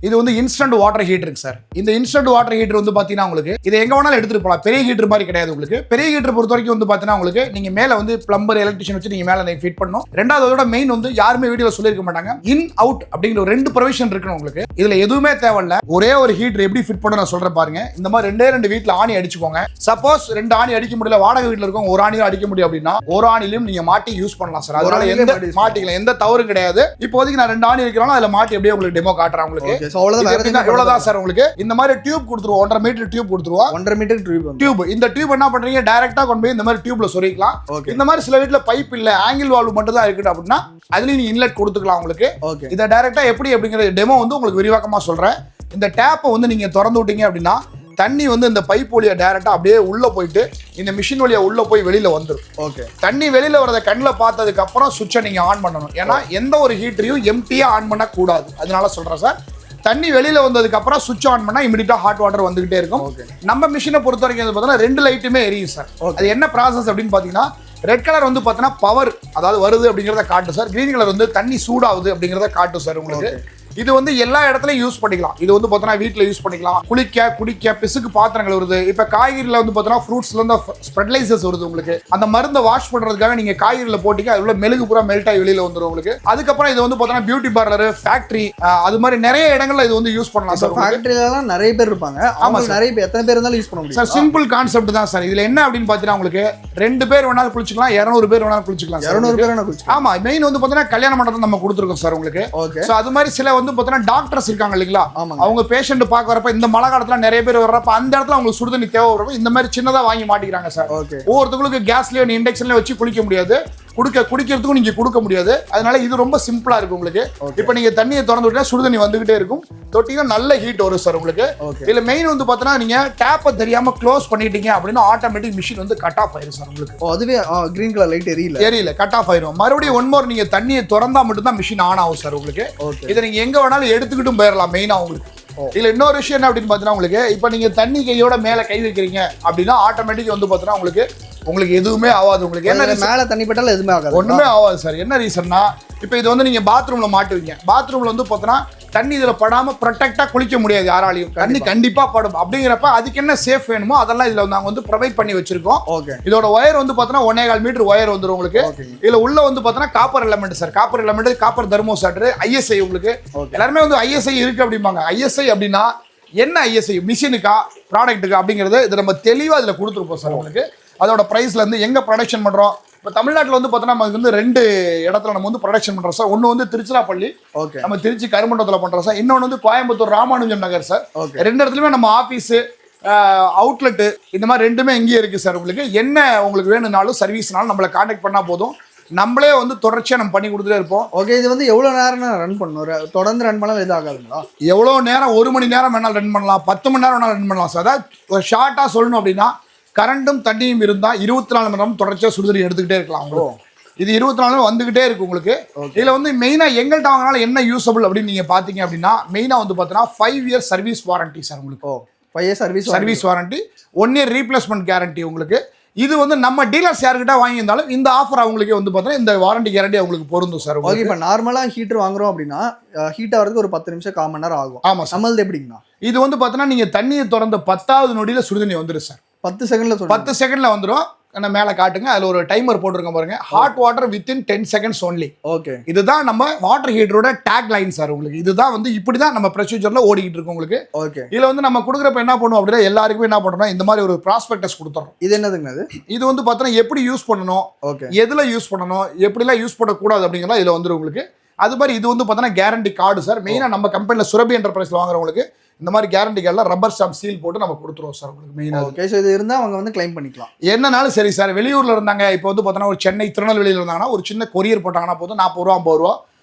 இது வந்து instant water ஹீட்டருக்கு sir. இந்த இன்ஸ்டன்ட் வாட்டர் ஹீட்டர் வந்து பாத்தீங்கன்னா உங்களுக்கு இது எங்க வேணாலும் எடுத்துட்டு போகலாம். பெரிய ஹீட்டர் மாதிரி கிடையாது உங்களுக்கு. பெரிய ஹீட்டர் பொறுத்த வரைக்கும் வந்து பாத்தீங்கன்னா உங்களுக்கு நீங்க மேல வந்து பிளம்பர் எலக்ட்ரிஷியன் வச்சு நீங்க மேல ஃபிட் பண்ணணும். ரெண்டாவதோட மெயின் வந்து யாருமே வீடியோல சொல்லிருக்க மாட்டாங்க, இன் அவுட் அப்படிங்கிற ஒரு 2 ப்ரொவிஷன் இருக்கணும் உங்களுக்கு. இதுல எதுவுமே தேவையில்ல. ஒரே ஒரு ஹீட்டர் எப்படி ஃபிட் பண்ண நான் சொல்றேன் பாருங்க. இந்த மாதிரி 2 வீட்ல ஆணி அடிச்சுக்கோங்க. சப்போஸ் 2 ஆணி அடிக்க முடியல, வாடகை வீட்டுல இருக்கும், ஒரு ஆணியும் அடிக்க முடியும் அப்படின்னா ஒரு ஆணிலையும் நீங்க மாட்டி யூஸ் பண்ணலாம் சார். அதனால எந்த மாட்டிக்கலாம், எந்த தவறும் கிடையாது. இப்போதைக்கு நான் 2 ஆணி வைக்கிறோம், அதுல மாட்டி அப்படியே உங்களுக்கு டெமோ காட்டுறேன் உங்களுக்கு. இவ்வளவுதான் சார். உங்களுக்கு இந்த மாதிரி டியூப் கொடுத்துருவோம், 1.5 மீட்டர் டியூப் கொடுத்துருவோம். 1.5 மீட்டர் டியூப். இந்த டியூப் என்ன பண்றீங்க, டைரக்டா கொண்டு போய் இந்த மாதிரி டியூப்ல சொருகிக்கலாம். இந்த மாதிரி சில வீட்டுல பைப் இல்ல, ஆங்கிள் வால்வு மட்டும் தான் இருக்கு அப்படின்னா அதுலயும் நீங்க இன்லெட் கொடுத்துக்கலாம் உங்களுக்கு. இதை டைரக்டா எப்படி அப்படிங்கிற டெமோ வந்து உங்களுக்கு விரிவாக்கமா சொல்றேன். இந்த டேப்பை வந்து நீங்க திறந்து விட்டீங்க அப்படின்னா தண்ணி வந்து இந்த பைப் வழியா டைரக்டா அப்படியே உள்ள போயிட்டு இந்த மிஷின் வழியா உள்ள போய் வெளியில வந்துடும். ஓகே. தண்ணி வெளியில வரத கண்ணில் பார்த்ததுக்கு அப்புறம் சுவிட்சை நீங்க ஆன் பண்ணணும். ஏன்னா எந்த ஒரு ஹீட்டரையும் எம்டியா ஆன் பண்ண கூடாது. அதனால சொல்றேன் சார். தண்ணி வெளியில வந்ததுக்கு அப்புறம் சுவிட்ச் ஆன் பண்ணா இமிடியேட்டா ஹாட் வாட்டர் வந்துகிட்டே இருக்கும். நம்ம மிஷினை பொறுத்த வரைக்கும் பார்த்தீங்கன்னா 2 லைட்டுமே எரியும் சார். அது என்ன ப்ராசஸ் அப்படின்னு பாத்தீங்கன்னா, ரெட் கலர் வந்து பாத்தீங்கன்னா பவர், அதாவது வருது அப்படிங்கறத காட்டும் சார். கிரீன் கலர் வந்து தண்ணி சூடாகுது அப்படிங்கறத காட்டும் சார் உங்களுக்கு. இது வந்து எல்லா இடத்துலயும் யூஸ் பண்ணிக்கலாம். இது வந்து பார்த்தோன்னா வீட்டில் யூஸ் பண்ணிக்கலாம். குளிக்க, குடிக்க, பிசுக்கு பாத்திரங்கள் வருது. இப்போ காய்கறியில் வந்து பார்த்தோன்னா ஃப்ரூட்ஸ்ல இருந்து ஸ்ப்ரெட்லைசர்ஸ் வருது உங்களுக்கு. அந்த மருந்தை வாஷ் பண்ணுறதுக்காக நீங்கள் காய்கறியில் போட்டிங்க, அது உள்ள மெழுகு பூரா மெல்ட் ஆகி வெளியில் வந்துடும் உங்களுக்கு. அதுக்கப்புறம் இது வந்து பார்த்தோன்னா பியூட்டி பார்லர், ஃபேக்ட்ரி, அது மாதிரி நிறைய இடங்கள்ல இது வந்து யூஸ் பண்ணலாம் சார். ஃபேக்ட்ரிலாம் நிறைய பேர் இருப்பாங்க. ஆமாம், நிறைய பேர், எத்தனை பேர் இருந்தாலும் யூஸ் பண்ண முடியும் சார். சிம்பிள் கான்செப்ட் தான் சார். இதில் என்ன அப்படின்னு பார்த்தீங்கன்னா உங்களுக்கு 2 பேர் வேணாலும் குளிச்சுக்கலாம், 200 பேர் வேணாலும் குளிச்சுக்கலாம். 200 பேர் வேணாலும் குளிச்சுக்கலாம். ஆமா, மெயின் வந்து பார்த்தீங்கன்னா கல்யாண மண்டபம் நம்ம கொடுத்துருக்கோம் சார் உங்களுக்கு. ஸோ அது மாதிரி சில வந்து பார்த்தீங்கன்னா டாக்டர் இருக்காங்க இல்லீங்களா, அவங்க பேஷண்ட் பார்க்க வரப்ப இந்த மழை காலத்துல நிறைய பேர் வர்றப்ப அந்த இடத்துல அவங்களுக்கு சுடுதண்ணி தேவை வரப்ப இந்த மாதிரி சின்னதா வாங்கி மாட்டிக்கிறாங்க சார். ஒவ்வொருத்தவங்களுக்கு கேஸ்லயோ இண்டக்ஷன்லயோ வச்சு குளிக்க முடியாது, குடிக்கிறதுக்கும் நீங்க கொடுக்க முடியாது. அதனால இது ரொம்ப சிம்பிளா இருக்கு உங்களுக்கு. இப்ப நீங்க தண்ணியை திறந்து விட்டா சுடுதண்ணி வந்துகிட்டே இருக்கும். தொட்டினா நல்ல ஹீட் வரும் சார் உங்களுக்கு. இதுல மெயின் வந்து பாத்தீங்கன்னா நீங்க டேப்பை தெரியாம க்ளோஸ் பண்ணிட்டீங்க அப்படின்னா ஆட்டோமேட்டிக் மிஷின் வந்து கட் ஆஃப் ஆயிரும் சார் உங்களுக்கு. அதுவே கிரீன் கலர் லைட் எரியல கட் ஆஃப் ஆயிரும். மறுபடியும் ஒன் மோர் நீங்க தண்ணியை திறந்தா மட்டும் தான் மிஷின் ஆன் ஆகும் சார் உங்களுக்கு. இதை நீங்க எங்க வேணாலும் எடுத்துக்கிட்டும் போயிடலாம் மெயினா உங்களுக்கு. இதுல இன்னொரு விஷயம் என்ன அப்படின்னு பாத்தீங்கன்னா உங்களுக்கு, இப்ப நீங்க தண்ணி கையோட மேல கை வைக்கிறீங்க அப்படின்னா ஆட்டோமேட்டிக் வந்து பாத்தீங்கன்னா உங்களுக்கு எதுவுமே ஆகாது. உங்களுக்கு என்ன மேல தண்ணி பட்டாலும் எதுவுமே ஆகாது, ஒண்ணுமே ஆகாது சார். என்ன ரீசன்னா, இப்ப இது வந்து நீங்க பாத்ரூம்ல மாட்டுவீங்க. பாத்ரூம்ல வந்து பாத்தீங்கன்னா தண்ணி இதுல படாம ப்ரொடெக்டா குளிக்க முடியாது யாராலையும். தண்ணி கண்டிப்பா படும். அப்படிங்கிறப்ப அதுக்கு என்ன சேஃப் வேணுமோ அதெல்லாம் இதுல நாங்க வந்து ப்ரொவைட் பண்ணி வச்சிருக்கோம். இதோட ஒயர் வந்து பாத்தீங்கன்னா 1.25 மீட்டர் ஒயர் வந்துடும் உங்களுக்கு. இதுல உள்ள வந்து பாத்தீங்கன்னா copper element sir. Copper element, copper thermostat, ISI உங்களுக்கு. எல்லாருமே வந்து ISI இருக்கு அப்படிம்பாங்க. ISI அப்படின்னா என்ன, ISI மிஷினுக்கா ப்ராடக்ட்டுக்கா அப்படிங்கிறது இது நம்ம தெளிவா இதுல கொடுத்துருப்போம் சார் உங்களுக்கு. அதோட பிரைஸ்ல இருந்து எங்க ப்ரொடக்ஷன் பண்றோம். இப்போ தமிழ்நாட்டில் வந்து பார்த்தோன்னா நமக்கு வந்து 2 இடத்துல நம்ம வந்து ப்ரொடக்ஷன் பண்ணுறோம் சார். ஒன்று வந்து திருச்சிராப்பள்ளி, நம்ம திருச்சி கருமண்டபத்தில் பண்ணுறோம் சார். இன்னொன்று வந்து கோயம்புத்தூர் ராமானுஜம் நகர் சார். 2 இடத்துலையுமே நம்ம ஆஃபீஸு, அவுட்லெட்டு, இந்த மாதிரி 2மே இங்கேயே இருக்குது சார். உங்களுக்கு என்ன உங்களுக்கு வேணும்னாலும் சர்வீஸ்னாலும் நம்மளை கான்டாக்ட் பண்ணால் போதும். நம்மளே வந்து தொடர்ச்சியாக நம்ம பண்ணி கொடுத்துட்டே இருப்போம். ஓகே. இது வந்து எவ்வளோ நேரம் ரன் பண்ணணும்? தொடர்ந்து ரன் பண்ணாலும் எதுவும் ஆகாதுங்களா? எவ்வளோ நேரம், 1 மணி நேரம் வேணாலும் ரன் பண்ணலாம், 10 மணி நேரம் வேணாலும் ரன் பண்ணலாம் சார். அதாவது ஒரு ஷார்ட்டாக சொல்லணும் அப்படின்னா, கரண்டும் தண்ணியும் இருந்தால் 24 மணி நேரம் தொடர்ச்சியாக சுடுதண்ணி எடுத்துக்கிட்டே இருக்கலாம். இது 24 வந்துகிட்டே இருக்கு உங்களுக்கு. இதுல வந்து மெயினா எங்கள்கிட்ட வாங்கினாலும் என்ன யூஸபிள் அப்படின்னு நீங்க பாத்தீங்க அப்படின்னா, மெயினா வந்து பாத்தீங்கன்னா 5 இயர் சர்வீஸ் வாரண்டி சார் உங்களுக்கு. 5 year service warranty, 1 year replacement guarantee உங்களுக்கு. இது வந்து நம்ம டீலர்ஸ் யார்கிட்ட வாங்கியிருந்தாலும் இந்த ஆஃபர் அவங்களுக்கே வந்து பார்த்தீங்கன்னா இந்த வாரண்டி கேரண்டி அவங்களுக்கு பொருந்தும் சார். ஓகே. இப்போ நார்மலாக ஹீட்டர் வாங்குறோம் அப்படின்னா ஹீட் ஆகிறதுக்கு ஒரு 10 நிமிஷம் 1/4 மணி நேரம் ஆகும். ஆமாம் சார். நம்மளது எப்படிங்கண்ணா? இது வந்து பார்த்தீங்கன்னா நீங்கள் தண்ணியை திறந்த 10வது நொடியில் சுடுதண்ணி வந்துடும் சார். 10 செகண்ட்ல வந்துடும். மேலே காட்டுங்க, அதில் ஒரு டைமர் போட்டிருக்க பாருங்க. Hot water within 10 seconds only. Okay. இதுதான் நம்ம வாட்டர் ஹீட்டரோட டேக் லைன் சார் உங்களுக்கு. இதுதான் வந்து இப்படி தான் நம்ம ப்ரொசீஜர்ல ஓடிக்கிட்டு இருக்கோம் உங்களுக்கு. ஓகே. இதில் வந்து நம்ம கொடுக்குறப்ப என்ன பண்ணுவோம் அப்படின்னா, எல்லாருக்குமே என்ன பண்ணுறோம்னா இந்த மாதிரி ஒரு ப்ராஸ்பெக்டஸ் கொடுத்துறோம். இது என்னதுங்க அது? இது வந்து பார்த்தீங்கன்னா எப்படி யூஸ் பண்ணணும், எதில் யூஸ் பண்ணணும், எப்படிலாம் யூஸ் பண்ணக்கூடாது அப்படிங்கிறதா இதில் வந்துடும் உங்களுக்கு. அது மாதிரி இது வந்து பார்த்தீங்கன்னா கேரண்டி கார்டு சார். மெயினாக நம்ம கம்பெனியில் சுரபி என்டர்பிரைஸில் வாங்குறவங்களுக்கு இந்த மாதிரி கேரண்டி கார்டில் ரப்பர் ஸ்டாம்ப் சீல் போட்டு நம்ம கொடுத்துருவோம் சார் உங்களுக்கு மெயினாக. ஓகே. ஸோ இது இருந்தால் அவங்க வந்து கிளைம் பண்ணிக்கலாம் என்னன்னாலும் சரி சார். வெளியூரில் இருந்தாங்க, இப்போ வந்து பார்த்தோன்னா ஒரு சென்னை, திருநெல்வேலியில் இருந்தாங்கன்னா ஒரு சின்ன கொரியர் போட்டாங்கன்னா போதும் 40 ரூபா 50 ரூபா.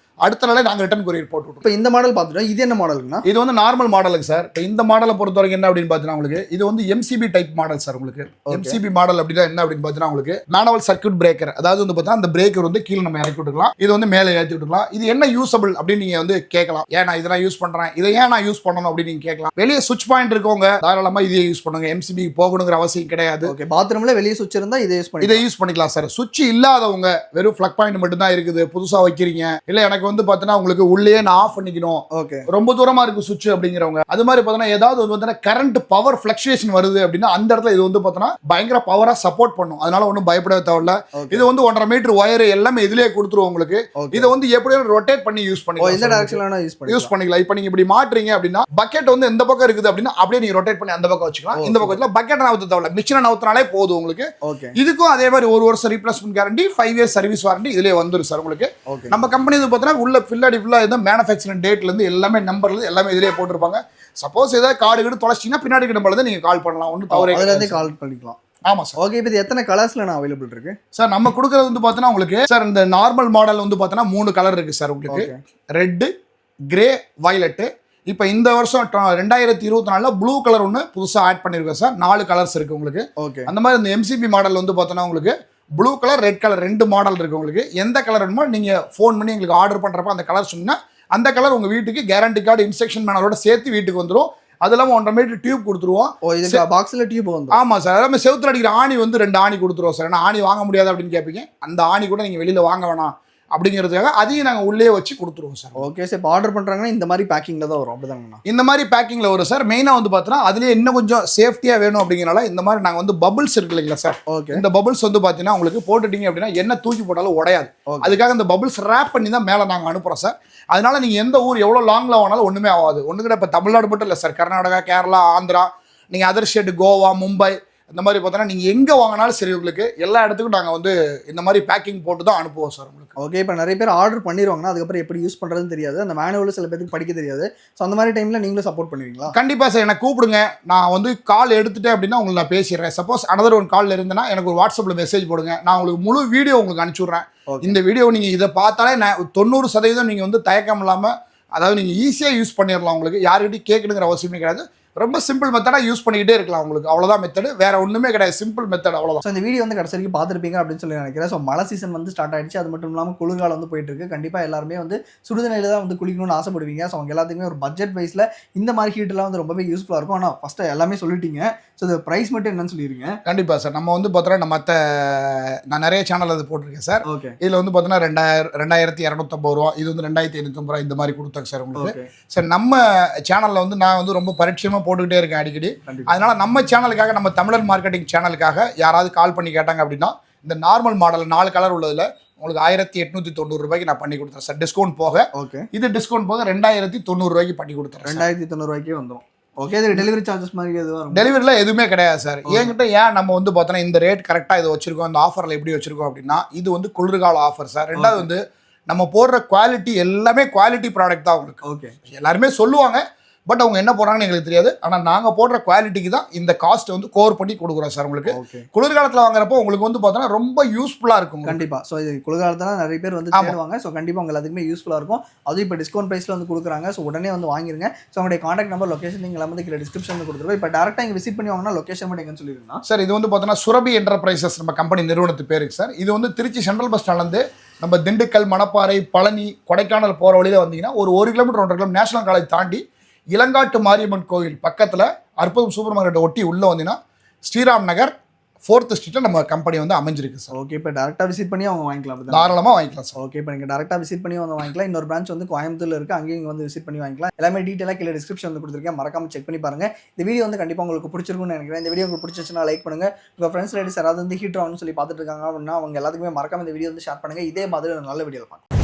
அடுத்த நாளே நாங்கள் ரிட்டர்ன் கொரியர் போட்டு. இப்போ இந்த மாடல் பார்த்துட்டோம். இது என்ன மாடலுங்கண்ணா? இது வந்து நார்மல் மாடலுக்கு சார். இப்போ இந்த மாடலை பொறுத்த வரைக்கும் என்ன அப்படின்னு பார்த்தீங்கன்னா உங்களுக்கு இது வந்து MCB டைப் மாடல் சார் உங்களுக்கு. MCB மாடல் அப்படின்னா என்ன அப்படின்னு பார்த்தீங்கன்னா உங்களுக்கு மேனுவல் சர்க்யூட் பிரேக்கர். அதாவது வந்து பார்த்தீங்கன்னா அந்த பிரேக்கர் வந்து கீழே நம்ம இறக்கி விட்டுக்கலாம், இது வந்து மேலே ஏற்றி விட்டுக்கலாம். இது என்ன யூஸபிள் அப்படின்னு நீங்கள் வந்து கேட்கலாம். ஏன் நான் இதெல்லாம் யூஸ் பண்ணுறேன், இதை ஏன் நான் யூஸ் பண்ணணும் அப்படின்னு நீங்கள் கேட்கலாம். வெளியே சுவிட்ச் பாயிண்ட் இருக்கவங்க தாராளமாக இதை யூஸ் பண்ணுங்க. MCB போகணுங்கிற அவசியம் கிடையாது. ஓகே. பாத்ரூமில் வெளியே சுவிட்ச் இருந்தால் இதை யூஸ் பண்ணிக்கலாம் சார். சுவிட்ச் இல்லாதவங்க, வெறும் ஃப்ளக் பாயிண்ட் மட்டும் தான் இருக்குது, புதுசாக வைக்கிறீங்க, இல்லை எனக்கு வந்து பார்த்தீங்கன்னா உங்களுக்கு உள்ளே நான் ஆஃப் பண்ணிக்கணும், ஓகே, ரொம்ப தூரமா இருக்கு சுவிட்ச் அப்படிங்கிறவங்க, அது மாதிரி பார்த்தீங்கன்னா ஏதாவது வந்து பார்த்தீங்கன்னா கரண்ட் பவர் ஃபிளக்சுவேஷன் வருது அப்படின்னா அந்த இடத்துல இது வந்து பார்த்தீங்கன்னா பயங்கர பவரா சப்போர்ட் பண்ணும். அதனால ஒன்றும் பயப்பட தேவையில்ல. இது வந்து 1.5 மீட்டர் ஒயர் எல்லாமே இதுலயே கொடுத்துருவோம் உங்களுக்கு. இதை வந்து எப்படியும் ரொட்டேட் பண்ணி யூஸ் பண்ணிக்கலாம். இந்த டைரக்ஷன்ல யூஸ் பண்ணிக்கலாம். இப்போ நீங்க இப்படி மாட்றீங்க அப்படின்னா பக்கெட் வந்து எந்த பக்கம் இருக்குது அப்படின்னா அப்படியே நீங்க ரொட்டேட் பண்ணி அந்த பக்கம் வச்சுக்கலாம். இந்த பக்கத்துல பக்கெட் நவுத்த தேவையில்ல, மிஷினை நவுத்தினாலே போதும் உங்களுக்கு. இதுக்கும் அதே மாதிரி 1 வருஷம் replacement guarantee, 5 years service warranty இதுலயே வந்துரும் சார் உங்களுக்கு. நம்ம கம்பெனி வந்து பார்த்தீங்கன்னா உள்ள ஃபில்லாடி ஃபுல்லா இருந்து மேனுஃபேக்சரிங் டேட்ல இருந்து எல்லாமே நம்பர்ல இருந்து எல்லாமே இதுலயே போட்டுருப்பாங்க. சப்போஸ் ஏதாவது கார்டு கிட்ட தொலைச்சிங்கன்னா பின்னாடி நம்பர்ல நீங்க கால் பண்ணலாம், ஒன்றும் தவறே அதுல இருந்து கால் பண்ணிக்கலாம். ஆமா சார். ஓகே, இப்போ எத்தனை கலர்ஸ்ல நான் அவைலபிள் இருக்கு சார்? நம்ம கொடுக்கறது வந்து பார்த்தீங்கன்னா உங்களுக்கு சார் இந்த நார்மல் மாடல் வந்து பார்த்தீங்கன்னா 3 கலர் இருக்கு சார் உங்களுக்கு. Red, grey, violet. இப்போ இந்த வருஷம் 2024 ப்ளூ கலர் ஒன்று புதுசாக ஆட் பண்ணியிருக்கோம் சார். 4 கலர்ஸ் இருக்கு உங்களுக்கு. ஓகே, அந்த மாதிரி இந்த எம்சிபி மாடல் வந்து பார்த்தோன்னா உங்களுக்கு blue colour, red colour 2 model இருக்கு உங்களுக்கு. எந்த கலர் வேணுமோ நீங்கள் ஃபோன் பண்ணி எங்களுக்கு ஆர்டர் பண்ணுறப்ப அந்த கலர் சொன்னீங்கன்னா அந்த கலர் உங்கள் வீட்டுக்கு கேரண்டி கார்டு, இன்ஸ்ட்ரக்ஷன் மேனரோட சேர்த்து வீட்டுக்கு வந்துடும். அது இல்லாமல் 1.5 மீட்டர் டியூப் கொடுத்துருவோம். பாக்ஸில் டியூப் வந்து. ஆமாம் சார். எல்லாமே செவுத்துல அடிக்கிற ஆணி வந்து 2 ஆணி கொடுத்துருவோம் சார். ஏன்னா ஆணி வாங்க முடியாது அப்படின்னு கேட்பீங்க, அந்த ஆணி கூட நீங்கள் வெளியில் வாங்க வேணாம் அப்படிங்கிறதுக்காக அதையும் நாங்கள் உள்ளே வச்சு கொடுத்துருவோம் சார். Okay sir. இப்போ ஆர்டர் பண்ணுறாங்கன்னா இந்த மாதிரி பேக்கிங்கில் தான் வரும் அப்படிதாங்கண்ணா? இந்த மாதிரி பேக்கிங்கில் வரும் சார். மெயினாக வந்து பார்த்தீங்கன்னா அதுலேயே இன்னும் கொஞ்சம் சேஃப்டியாக வேணும் அப்படிங்கிறனால இந்த மாதிரி நாங்கள் வந்து பபிள்ஸ் இருக்கு இல்லைங்களா சார்? ஓகே. இந்த பபிள்ஸ் வந்து பார்த்தீங்கன்னா உங்களுக்கு போட்டுட்டீங்க அப்படின்னா என்ன தூக்கி போட்டாலும் உடையாது. அதுக்காக இந்த பபிள்ஸ் ரேப் பண்ணி தான் மேலே நாங்கள் அனுப்புகிறோம் சார். அதனால நீங்கள் எந்த ஊர் எவ்வளோ லாங்கில் வாங்கினாலும் ஒன்றுமே ஆகாது. ஒன்று கூட இப்போ தமிழ்நாடு மட்டும் இல்லை சார், கர்நாடகா, கேரளா, ஆந்திரா, நீங்கள் அதர் ஸ்டேட், கோவா, மும்பை, இந்த மாதிரி பார்த்தோன்னா நீங்கள் எங்கே வாங்கினாலும் சரி உங்களுக்கு எல்லா இடத்துக்கும் நாங்கள் வந்து இந்த மாதிரி பேக்கிங் போட்டு தான் அனுப்புவோம் சார் உங்களுக்கு. ஓகே. இப்போ நிறைய பேர் ஆர்டர் பண்ணிடுவாங்கன்னா அதுக்கப்புறம் எப்படி யூஸ் பண்ணுறதுன்னு தெரியாது, அந்த மேனுவல் சில பேருக்கு படிக்க தெரியாது. ஸோ அந்த மாதிரி டைமில் நீங்களும் சப்போர்ட் பண்ணுவீங்களா? கண்டிப்பாக சார். எனக்கு கூப்பிடுங்க, நான் வந்து கால் எடுத்துட்டேன் அப்படின்னா உங்களுக்கு நான் பேசிடுறேன். சப்போஸ் அனதர் ஒன் காலில் இருந்தேன்னா எனக்கு ஒரு வாட்ஸ்அப்பில் மெசேஜ் போடுங்க, நான் உங்களுக்கு முழு வீடியோ உங்களுக்கு அனுப்பிச்சுட்றேன். இந்த வீடியோ நீங்கள் இதை பார்த்தாலே 90% நீங்கள் வந்து தயக்கம் இல்லாமல், அதாவது நீங்கள் ஈஸியாக யூஸ் பண்ணிடலாம். உங்களுக்கு யார்கிட்டையும் கேட்கணுங்கிற அவசியமே கிடையாது. ரொம்ப சிம்பிள் மெத்தடாக யூஸ் பண்ணிக்கிட்டே இருக்கலாம் உங்களுக்கு. அவ்வளோதான் மெத்தடு, வேற ஒன்றுமே கிடையாது. சிம்பிள் மெத்தட், அவ்வளோதான். ஸோ இந்த வீடியோ வந்து கடைசி வரைக்கும் பார்த்துருப்பீங்க அப்படின்னு சொல்லி நினைக்கிறேன். ஸோ மழை சீசன் வந்து ஸ்டார்ட் ஆயிடுச்சு. அது மட்டும் இல்லாமல் குளிர்காலம் வந்து போயிட்டு இருக்கு. கண்டிப்பாக எல்லாருமே வந்து சுடுதண்ணில தான் வந்து குளிக்கணும்னு ஆசைப்படுவீங்க. ஸோ அவங்க எல்லாத்துக்குமே ஒரு பட்ஜெட் வைஸில் இந்த மாதிரி ஹீட்டெலாம் வந்து ரொம்பவே யூஸ்ஃபுல்லாக இருக்கும். ஆனால் ஃபஸ்ட்டு எல்லாமே சொல்லிட்டீங்க. ஸோ இது ப்ரைஸ் மட்டும் என்னன்னு சொல்லிடுங்க. கண்டிப்பாக சார். நம்ம வந்து பார்த்தோன்னா நான் நிறைய சேனல் அது போட்டிருக்கேன் சார். ஓகே. இதில் வந்து பார்த்தோன்னா 2250 ரூபா, இது வந்து 2550 ரூபா, இந்த மாதிரி கொடுத்தாங்க சார் உங்களுக்கு. சார் நம்ம சேனலில் வந்து நான் வந்து ரொம்ப பரிட்சயமாக போட்டுக்கிட்டே இருக்கேன் அடிக்கடி. அதனால நம்ம சேனலுக்காக, நம்ம தமிழர் மார்க்கெட்டிங் சேனலுக்காக யாராவது கால் பண்ணி கேட்டாங்க அப்படின்னா இந்த நார்மல் மாடல் 4 கலர் உள்ளதுல உங்களுக்கு 1890 ரூபாய்க்கு நான் பண்ணி கொடுத்துறேன் சார், டிஸ்கவுண்ட் போக. ஓகே. இது டிஸ்கவுண்ட் போக 2090 ரூபாய்க்கு பண்ணி கொடுத்துறேன். 2090 ரூபாய்க்கே வந்துடும். ஓகே. இது டெலிவரி சார்ஜஸ் மாதிரி எதுவும்? டெலிவரியில் எதுவுமே கிடையாது சார். என்கிட்ட ஏன் நம்ம வந்து பார்த்தோன்னா இந்த ரேட் கரெக்டாக இதை வச்சிருக்கோம், இந்த ஆஃபரில் எப்படி வச்சிருக்கோம் அப்படின்னா இது வந்து குளிர்கால ஆஃபர் சார். ரெண்டாவது வந்து நம்ம போடுற குவாலிட்டி எல்லாமே குவாலிட்டி ப்ராடக்ட் தான் உங்களுக்கு. ஓகே. எல்லாருமே சொல்லுவாங்க, பட் அவங்க என்ன போடுறாங்கன்னு எங்களுக்கு தெரியாது. ஆனால் நாங்கள் போடுற குவாலிட்டிக்கு தான் இந்த காஸ்ட் வந்து கோர் பண்ணி கொடுக்குறோம் சார் உங்களுக்கு. குளிர்காலத்தில் வாங்குறப்போ உங்களுக்கு வந்து பார்த்தோன்னா ரொம்ப யூஸ்ஃபுல்லாக இருக்கும். கண்டிப்பாக. ஸோ இது குளிர்காலத்தில் நிறைய பேர் வந்து தேடுவாங்க. ஸோ கண்டிப்பாக உங்க எல்லாத்துக்குமே யூஸ்ஃபுல்லாக இருக்கும். அதுவும் இப்போ டிஸ்கவுண்ட் ப்ரைஸில் வந்து கொடுக்குறாங்க. ஸோ உடனே வந்து வாங்கிருங்க. ஸோ உங்களுடைய கான்டாக்ட் நம்பர், லொக்கேஷன் நீங்கள் வந்து கீழே டிஸ்கிரிப்ஷனில் கொடுத்துருவோம். இப்போ டேரெக்டாக இங்கே விசிட் பண்ணி வாங்கினா லொக்கேஷன் மட்டும் எங்கன்னு சொல்லிடுங்க சார். இது வந்து பார்த்தோன்னா சுரபி என்டர்பிரைசஸ் நம்ம கம்பெனி நிறுவனத்து பேருக்கு சார். இது வந்து திருச்சி சென்ட்ரல் பஸ் ஸ்டாண்ட்லேருந்து நம்ம திண்டுக்கல், மணப்பாறை, பழனி, கொடைக்கானல் போகிற வழியில் வந்தீங்கன்னா ஒரு 1 கிலோமீட்டர் 1.5 கிலோமீட்டர் நேஷனல் காலேஜ் தாண்டி இளங்காட்டு மாரியம்மன் கோவில் பக்கத்தில் அற்புதம் சூப்பர் மார்க்கெட்டை ஒட்டி உள்ளே வந்தீங்கன்னா ஸ்ரீராம் நகர் 4th ஸ்ட்ரீட்டில் நம்ம கம்பெனி வந்து அமைஞ்சிருக்கு சார். ஓகே. இப்போ டேரெக்டாக விசிட் பண்ணி அவங்க வாங்கிக்கலாம். தாராளமாக வாங்கிக்கலாம் சார். ஓகே. இப்போ நீங்கள் டேரெக்டாக விசிட் பண்ணி வந்து வாங்கிக்கலாம். இன்னொரு பிரான்ச் வந்து கோயம்புத்தூரில் இருக்குது, அங்கேயும் இங்கே வந்து விசிட் பண்ணி வாங்கிக்கலாம். எல்லாமே டீட்டெயிலாக கீழே டிஸ்கிரிப்ஷன் வந்து கொடுத்துருக்கேன், மறக்காம செக் பண்ணி பாருங்கள். இந்த வீடியோ வந்து கண்டிப்பாக உங்களுக்கு பிடிச்சிருக்கும்னு நினைக்கிறேன். இந்த வீடியோ உங்களுக்கு பிடிச்சிச்சுன்னா லைக் பண்ணுங்கள். உங்கள் ஃப்ரெண்ட்ஸ் லேடிஸ் யாராவது வந்து ஹீட்டர் ஆகணும்னு சொல்லி பார்த்துட்டு இருக்காங்க அப்படின்னா அவங்க எல்லாத்துக்குமே மறக்காம இந்த வீடியோ வந்து ஷேர் பண்ணுங்கள். இதே மாதிரி ஒரு நல்ல வீடியோ பார்க்கலாம்.